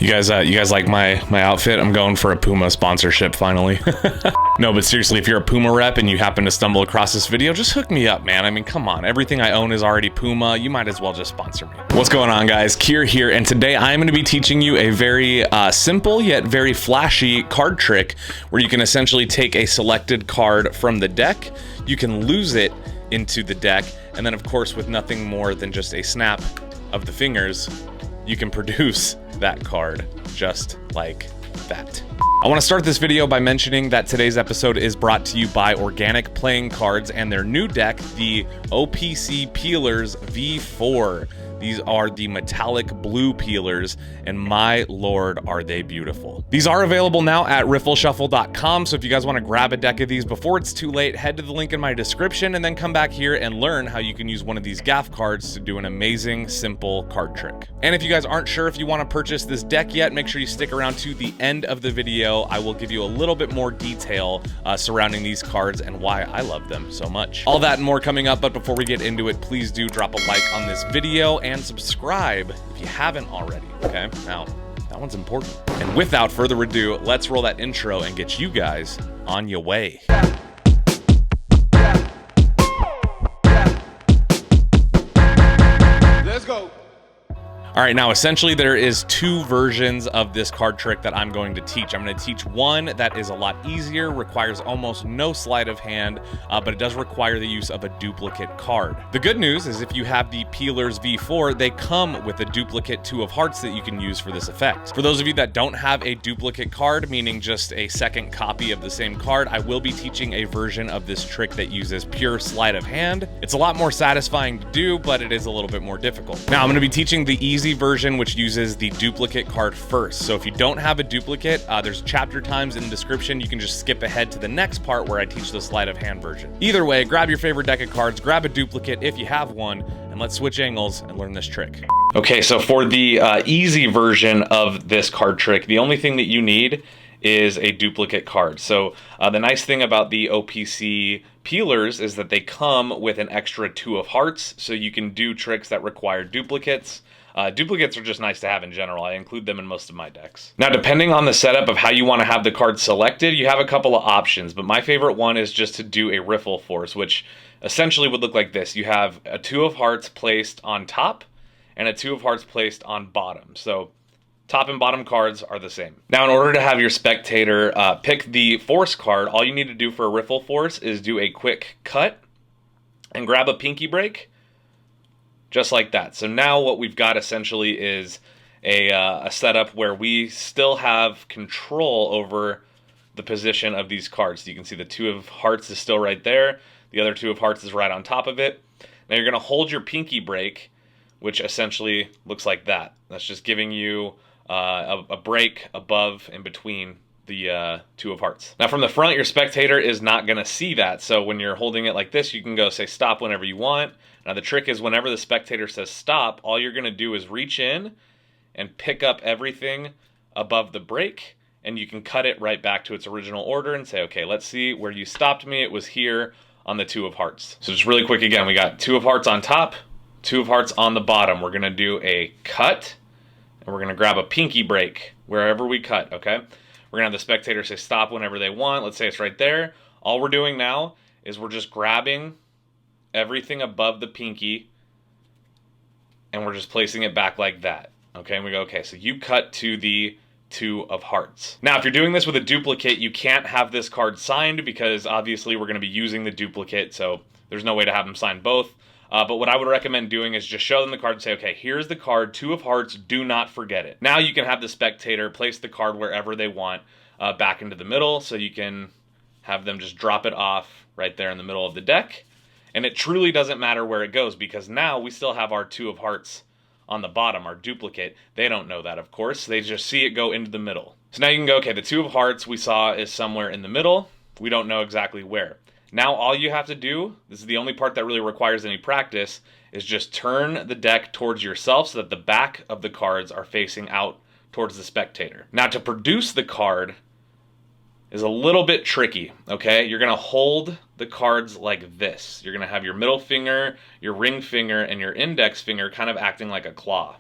You guys like my outfit? I'm going for a Puma sponsorship finally. No, but seriously, if you're a Puma rep and you happen to stumble across this video, just hook me up, man. I mean, come on. Everything I own is already Puma. You might as well just sponsor me. What's going on, guys? Kier here, and today I'm going to be teaching you a very simple yet very flashy card trick where you can essentially take a selected card from the deck, you can lose it into the deck, and then of course with nothing more than just a snap of the fingers, you can produce that card just like that. I want to start this video by mentioning that today's episode is brought to you by Organic Playing Cards and their new deck, the OPC Peelers V4. These are the metallic blue peelers, and my lord, are they beautiful. These are available now at riffleshuffle.com, so if you guys want to grab a deck of these before it's too late, head to the link in my description and then come back here and learn how you can use one of these gaff cards to do an amazing, simple card trick. And if you guys aren't sure if you want to purchase this deck yet, make sure you stick around to the end of the video. I will give you a little bit more detail surrounding these cards and why I love them so much. All that and more coming up, but before we get into it, please do drop a like on this video and subscribe if you haven't already, okay? Now, that one's important. And without further ado, let's roll that intro and get you guys on your way. Let's go. All right, now essentially there is two versions of this card trick that I'm going to teach. I'm going to teach one that is a lot easier, requires almost no sleight of hand, but it does require the use of a duplicate card. The good news is if you have the Peelers V4, they come with a duplicate 2 of hearts that you can use for this effect. For those of you that don't have a duplicate card, meaning just a second copy of the same card, I will be teaching a version of this trick that uses pure sleight of hand. It's a lot more satisfying to do, but it is a little bit more difficult. Now I'm going to be teaching the easy version, which uses the duplicate card first. So if you don't have a duplicate, there's chapter times in the description. You can just skip ahead to the next part where I teach the sleight of hand version. Either way, grab your favorite deck of cards, grab a duplicate if you have one, and let's switch angles and learn this trick. Okay, so for the easy version of this card trick, the only thing that you need is a duplicate card. So the nice thing about the OPC Peelers is that they come with an extra 2 of hearts, so you can do tricks that require duplicates. Duplicates are just nice to have in general. I include them in most of my decks. Now, depending on the setup of how you want to have the card selected, you have a couple of options, but my favorite one is just to do a Riffle Force, which essentially would look like this. You have a 2 of hearts placed on top and a 2 of hearts placed on bottom. So top and bottom cards are the same. Now, in order to have your spectator pick the force card, all you need to do for a Riffle Force is do a quick cut and grab a pinky break, just like that. So now what we've got essentially is a setup where we still have control over the position of these cards. So you can see the 2 of hearts is still right there. The other 2 of hearts is right on top of it. Now you're going to hold your pinky break, which essentially looks like that. That's just giving you a break above and between the 2 of hearts. Now from the front, your spectator is not going to see that. So when you're holding it like this, you can go say stop whenever you want. Now the trick is whenever the spectator says stop, all you're going to do is reach in and pick up everything above the break, and you can cut it right back to its original order and say, okay, let's see where you stopped me. It was here on the 2 of hearts. So just really quick again, we got 2 of hearts on top, 2 of hearts on the bottom. We're going to do a cut, and we're going to grab a pinky break wherever we cut, okay? We're going to have the spectator say stop whenever they want. Let's say it's right there. All we're doing now is we're just grabbing everything above the pinky, and we're just placing it back like that. Okay, and we go, okay, so you cut to the 2 of hearts. Now, if you're doing this with a duplicate, you can't have this card signed because obviously we're going to be using the duplicate, so there's no way to have them sign both. But what I would recommend doing is just show them the card and say, okay, here's the card, 2 of hearts, do not forget it. Now you can have the spectator place the card wherever they want back into the middle, so you can have them just drop it off right there in the middle of the deck. And it truly doesn't matter where it goes because now we still have our 2 of hearts on the bottom, our duplicate. They don't know that, of course. They just see it go into the middle. So now you can go, okay, the 2 of hearts we saw is somewhere in the middle. We don't know exactly where. Now all you have to do, this is the only part that really requires any practice, is just turn the deck towards yourself so that the back of the cards are facing out towards the spectator. Now to produce the card is a little bit tricky, okay? You're gonna hold the cards like this. You're gonna have your middle finger, your ring finger, and your index finger kind of acting like a claw.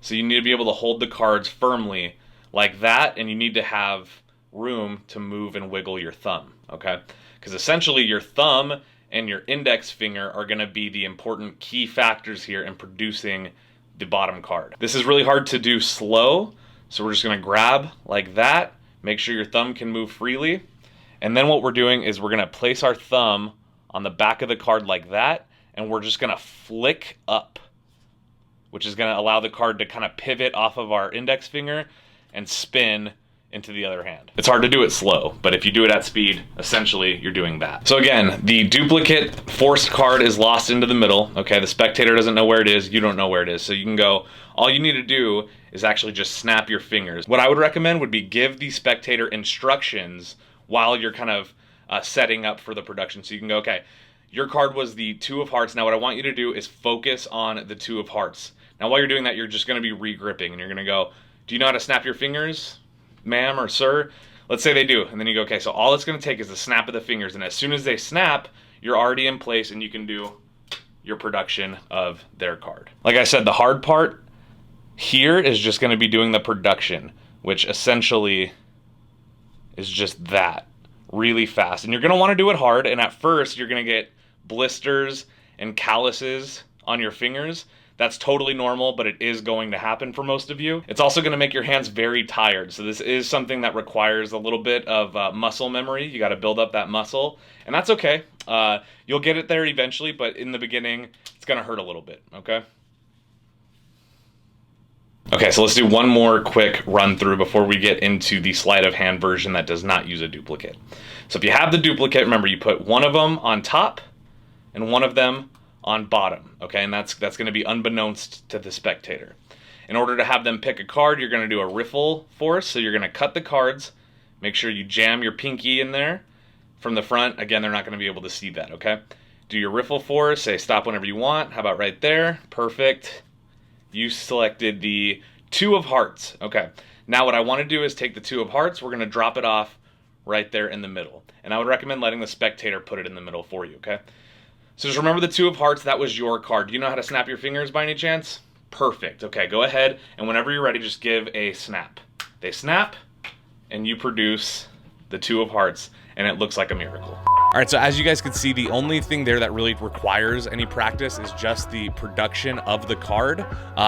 So you need to be able to hold the cards firmly like that, and you need to have room to move and wiggle your thumb, okay? Because essentially your thumb and your index finger are going to be the important key factors here in producing the bottom card. This is really hard to do slow, so we're just going to grab like that, make sure your thumb can move freely, and then what we're doing is we're going to place our thumb on the back of the card like that, and we're just going to flick up, which is going to allow the card to kind of pivot off of our index finger and spin into the other hand. It's hard to do it slow, but if you do it at speed, essentially you're doing that. So again, the duplicate forced card is lost into the middle, okay? The spectator doesn't know where it is, you don't know where it is. So you can go, all you need to do is actually just snap your fingers. What I would recommend would be give the spectator instructions while you're kind of setting up for the production. So you can go, okay, your card was the 2 of hearts. Now what I want you to do is focus on the 2 of hearts. Now while you're doing that, you're just gonna be regripping, and you're gonna go, do you know how to snap your fingers, ma'am or sir? Let's say they do, and then you go, okay, so all it's gonna take is the snap of the fingers, and as soon as they snap, you're already in place and you can do your production of their card. Like I said, the hard part here is just gonna be doing the production, which essentially is just that, really fast. And you're gonna wanna do it hard, and at first you're gonna get blisters and calluses on your fingers. That's totally normal, but it is going to happen for most of you. It's also gonna make your hands very tired. So this is something that requires a little bit of muscle memory. You gotta build up that muscle, and that's okay. You'll get it there eventually, but in the beginning, it's gonna hurt a little bit, okay? Okay, so let's do one more quick run through before we get into the sleight of hand version that does not use a duplicate. So if you have the duplicate, remember you put one of them on top and one of them on bottom, okay? And that's gonna be unbeknownst to the spectator. In order to have them pick a card, you're gonna do a Riffle Force. So you're gonna cut the cards, make sure you jam your pinky in there from the front. Again, they're not gonna be able to see that, okay? Do your Riffle Force, say stop whenever you want. How about right there? Perfect. You selected the 2 of hearts, okay? Now what I wanna do is take the 2 of hearts, we're gonna drop it off right there in the middle. And I would recommend letting the spectator put it in the middle for you, okay? So just remember the 2 of hearts, that was your card. Do you know how to snap your fingers by any chance? Perfect. Okay, go ahead, and whenever you're ready, just give a snap. They snap, and you produce the 2 of hearts, and it looks like a miracle. All right, so as you guys can see, the only thing there that really requires any practice is just the production of the card.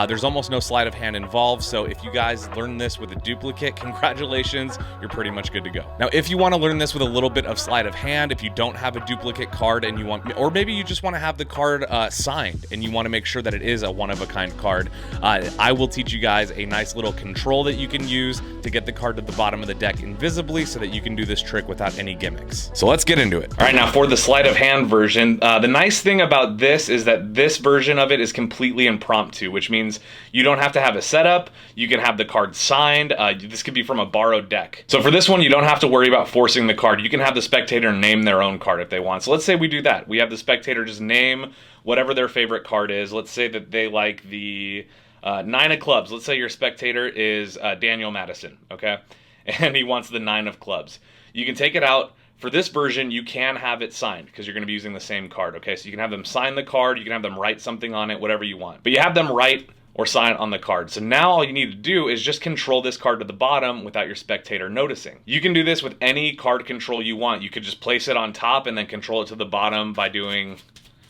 There's almost no sleight of hand involved, so if you guys learn this with a duplicate, congratulations, you're pretty much good to go. Now, if you want to learn this with a little bit of sleight of hand, if you don't have a duplicate card and you want, or maybe you just want to have the card signed and you want to make sure that it is a one-of-a-kind card, I will teach you guys a nice little control that you can use to get the card to the bottom of the deck invisibly so that you can do this trick without any gimmicks. So let's get into it. All right, now for the sleight of hand version, the nice thing about this is that this version of it is completely impromptu, which means you don't have to have a setup. You can have the card signed. This could be from a borrowed deck. So for this one, you don't have to worry about forcing the card. You can have the spectator name their own card if they want. So let's say we do that. We have the spectator just name whatever their favorite card is. Let's say that they like the 9 of clubs. Let's say your spectator is Daniel Madison, okay? And he wants the 9 of clubs. You can take it out. For this version, you can have it signed because you're going to be using the same card, okay? So you can have them sign the card, you can have them write something on it, whatever you want. But you have them write or sign on the card. So now all you need to do is just control this card to the bottom without your spectator noticing. You can do this with any card control you want. You could just place it on top and then control it to the bottom by doing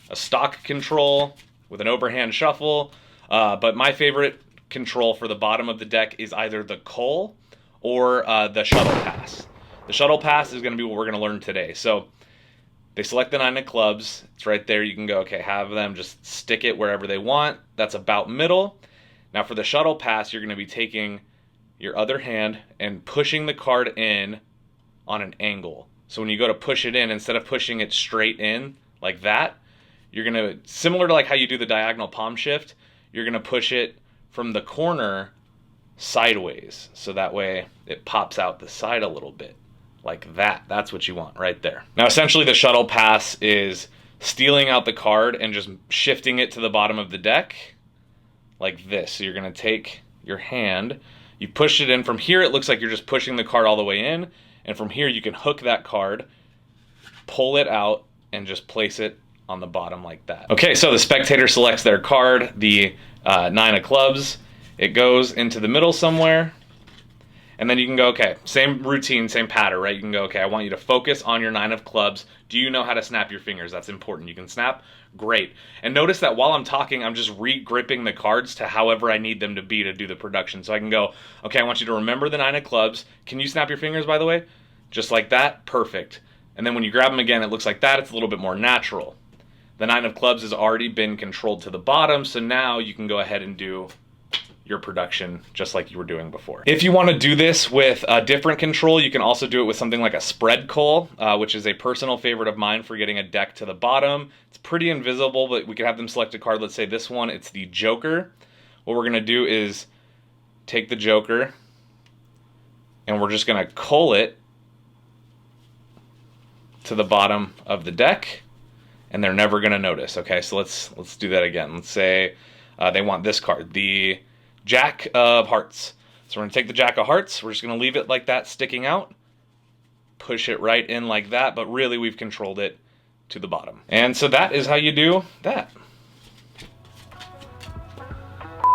a stock control with an overhand shuffle. But my favorite control for the bottom of the deck is either the Cull or the shuttle pass. The shuttle pass is going to be what we're going to learn today. So they select the 9 of clubs. It's right there. You can go, okay, have them just stick it wherever they want. That's about middle. Now for the shuttle pass, you're going to be taking your other hand and pushing the card in on an angle. So when you go to push it in, instead of pushing it straight in like that, you're going to, similar to like how you do the diagonal palm shift, you're going to push it from the corner sideways. So that way it pops out the side a little bit. Like that. That's what you want right there. Now, essentially, the shuttle pass is stealing out the card and just shifting it to the bottom of the deck like this. So you're going to take your hand, you push it in. From here, it looks like you're just pushing the card all the way in. And from here, you can hook that card, pull it out, and just place it on the bottom like that. Okay, so the spectator selects their card, the 9 of clubs. It goes into the middle somewhere. And then you can go, okay, same routine, same pattern, right? You can go, okay, I want you to focus on your 9 of clubs. Do you know how to snap your fingers? That's important. You can snap? Great. And notice that while I'm talking, I'm just re-gripping the cards to however I need them to be to do the production. So I can go, okay, I want you to remember the 9 of clubs. Can you snap your fingers, by the way? Just like that? Perfect. And then when you grab them again, it looks like that. It's a little bit more natural. The 9 of clubs has already been controlled to the bottom, so now you can go ahead and do your production just like you were doing before. If you want to do this with a different control, you can also do it with something like a spread cull, which is a personal favorite of mine for getting a deck to the bottom. It's pretty invisible, but we can have them select a card. Let's say this one, it's the Joker. What we're going to do is take the Joker and we're just going to cull it to the bottom of the deck, and they're never going to notice. Okay, so let's do that again. Let's say they want this card, the Jack of Hearts. So we're going to take the Jack of Hearts. We're just going to leave it like that, sticking out. Push it right in like that, but really we've controlled it to the bottom. And so that is how you do that.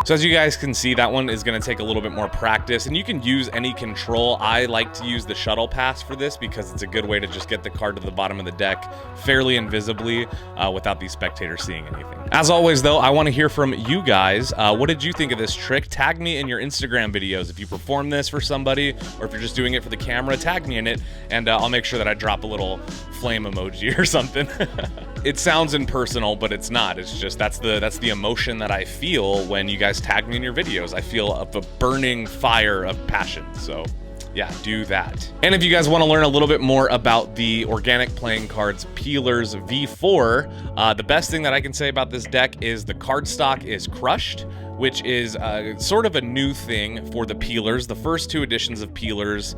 So as you guys can see, that one is going to take a little bit more practice, and you can use any control. I like to use the shuttle pass for this because it's a good way to just get the card to the bottom of the deck fairly invisibly without the spectator seeing anything. As always, though, I want to hear from you guys. What did you think of this trick? Tag me in your Instagram videos. If you perform this for somebody, or if you're just doing it for the camera, tag me in it, and I'll make sure that I drop a little flame emoji or something. It sounds impersonal, but it's not. It's just that's the emotion that I feel when you guys tag me in your videos. I feel a burning fire of passion. So yeah, do that. And if you guys want to learn a little bit more about the organic playing cards Peelers V4, the best thing that I can say about this deck is the cardstock is crushed, which is sort of a new thing for the Peelers. The first 2 editions of Peelers,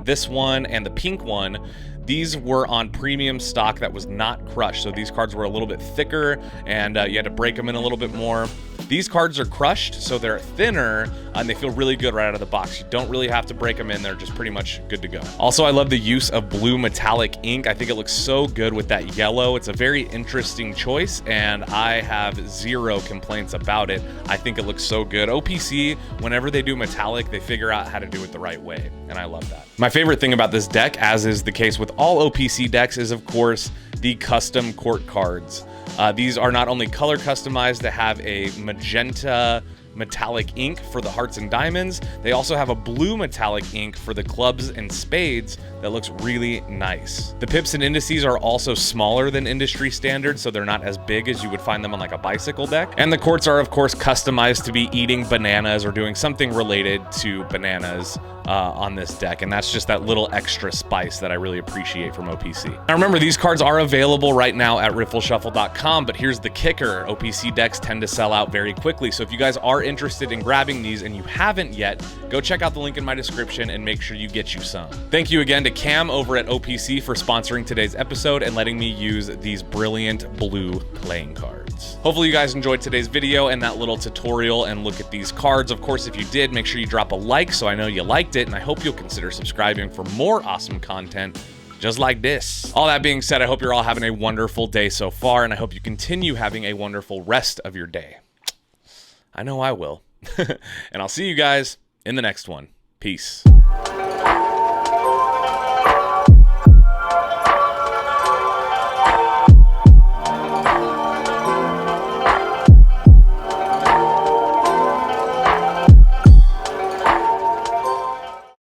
this one and the pink one, these were on premium stock that was not crushed. So these cards were a little bit thicker, and you had to break them in a little bit more. These cards are crushed, so they're thinner, and they feel really good right out of the box. You don't really have to break them in. They're just pretty much good to go. Also, I love the use of blue metallic ink. I think it looks so good with that yellow. It's a very interesting choice, and I have 0 complaints about it. I think it looks so good. OPC, whenever they do metallic, they figure out how to do it the right way, and I love that. My favorite thing about this deck, as is the case with all OPC decks, is of course the custom court cards. These are not only color customized to have a magenta metallic ink for the hearts and diamonds, they also have a blue metallic ink for the clubs and spades that looks really nice. The pips and indices are also smaller than industry standard, so they're not as big as you would find them on like a bicycle deck. And the courts are of course customized to be eating bananas or doing something related to bananas on this deck, and that's just that little extra spice that I really appreciate from OPC. Now remember, these cards are available right now at riffleshuffle.com, but here's the kicker. OPC decks tend to sell out very quickly, so if you guys are interested in grabbing these and you haven't yet, go check out the link in my description and make sure you get you some. Thank you again to Cam over at OPC for sponsoring today's episode and letting me use these brilliant blue playing cards. Hopefully you guys enjoyed today's video and that little tutorial and look at these cards. Of course, if you did, make sure you drop a like so I know you liked it, and I hope you'll consider subscribing for more awesome content just like this. All that being said, I hope you're all having a wonderful day so far, and I hope you continue having a wonderful rest of your day. I know I will. And I'll see you guys in the next one. Peace.